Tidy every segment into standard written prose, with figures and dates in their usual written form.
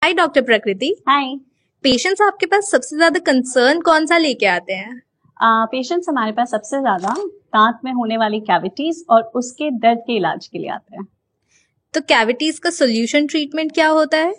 हाय doctor प्रकृति। हाय। Patients आपके पास सबसे ज्यादा कंसर्न कौन सा लेके आते हैं? पेशेंट्स हमारे पास सबसे ज्यादा दांत में होने वाली कैविटीज और उसके दर्द के इलाज के लिए आते हैं। तो कैविटीज का सोल्यूशन ट्रीटमेंट क्या होता है?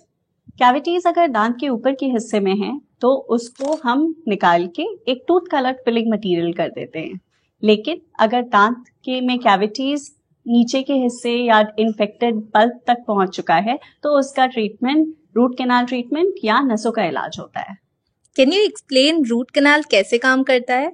कैविटीज अगर दांत के ऊपर के हिस्से में है तो उसको हम निकाल के एक टूथ कलर फिलिंग मटेरियल कर देते हैं। लेकिन अगर दांत के में कैविटीज नीचे के हिस्से या इन्फेक्टेड पल्प तक पहुंच चुका है तो उसका ट्रीटमेंट रूट कैनाल ट्रीटमेंट या नसों का इलाज होता है। Can you explain root canal कैसे काम करता है?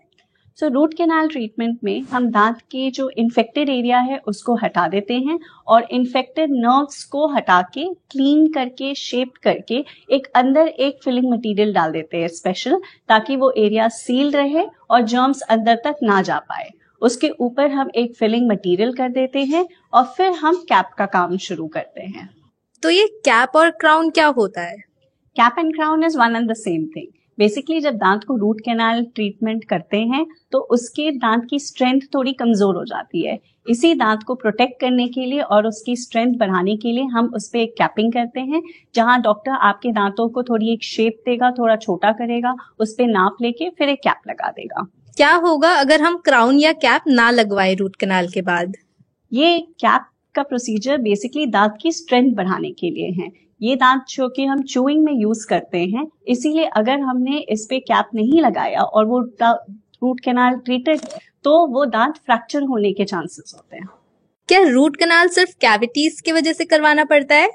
सो रूट कैनाल ट्रीटमेंट में हम दांत के जो इन्फेक्टेड एरिया है उसको हटा देते हैं और इन्फेक्टेड नर्व्स को हटा के क्लीन करके शेप करके एक अंदर एक फिलिंग मटेरियल डाल देते हैं स्पेशल, ताकि वो एरिया सील्ड रहे और जर्म्स अंदर तक ना जा पाए। उसके ऊपर हम एक फिलिंग मटेरियल कर देते हैं और फिर हम कैप का काम शुरू करते हैं। तो ये कैप और क्राउन क्या होता है? Cap and crown is one and the same thing. Basically जब दांत को रूट कैनाल ट्रीटमेंट करते हैं तो उसके दांत की स्ट्रेंथ थोड़ी कमजोर हो जाती है। इसी दांत को प्रोटेक्ट करने के लिए और उसकी स्ट्रेंथ बढ़ाने के लिए हम उस पर एक कैपिंग करते हैं, जहां डॉक्टर आपके दांतों को थोड़ी एक शेप देगा, थोड़ा छोटा करेगा, उस पर नाप लेके फिर एक कैप लगा देगा। क्या होगा अगर हम क्राउन या कैप ना लगवाए रूट कैनाल के बाद? ये कैप का प्रोसीजर बेसिकली दांत की स्ट्रेंथ बढ़ाने के लिए है। ये दांत जो कि हम चूइंग में यूज करते हैं, इसीलिए अगर हमने इस पे कैप नहीं लगाया और वो रूट कैनाल ट्रीटेड तो वो दांत फ्रैक्चर होने के चांसेस होते हैं। क्या रूट कैनाल सिर्फ कैविटीज की वजह से करवाना पड़ता है?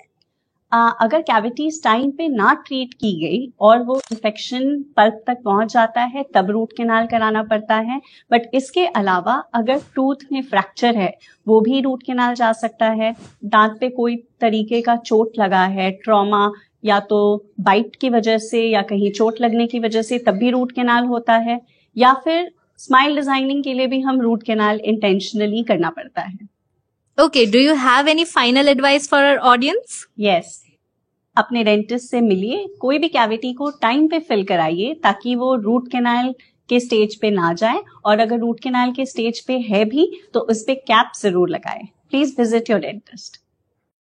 अगर कैविटीज टाइम पे ना ट्रीट की गई और वो इन्फेक्शन पल्प तक पहुंच जाता है तब रूट कैनाल कराना पड़ता है। बट इसके अलावा अगर टूथ में फ्रैक्चर है वो भी रूट कैनाल जा सकता है। दांत पे कोई तरीके का चोट लगा है, ट्रॉमा या तो बाइट की वजह से या कहीं चोट लगने की वजह से, तब भी रूट कैनाल होता है। या फिर स्माइल डिजाइनिंग के लिए भी हम रूट कैनाल इंटेंशनली करना पड़ता है। Okay, do you have any final advice for our audience? Yes. अपने डेंटिस्ट से मिलिए, कोई भी कैविटी को टाइम पे फिल कराइए ताकि वो रूट कैनाल के स्टेज पे ना जाए, और अगर रूट कैनाल के स्टेज पे है भी तो उस पे कैप जरूर लगाए। Please visit your dentist.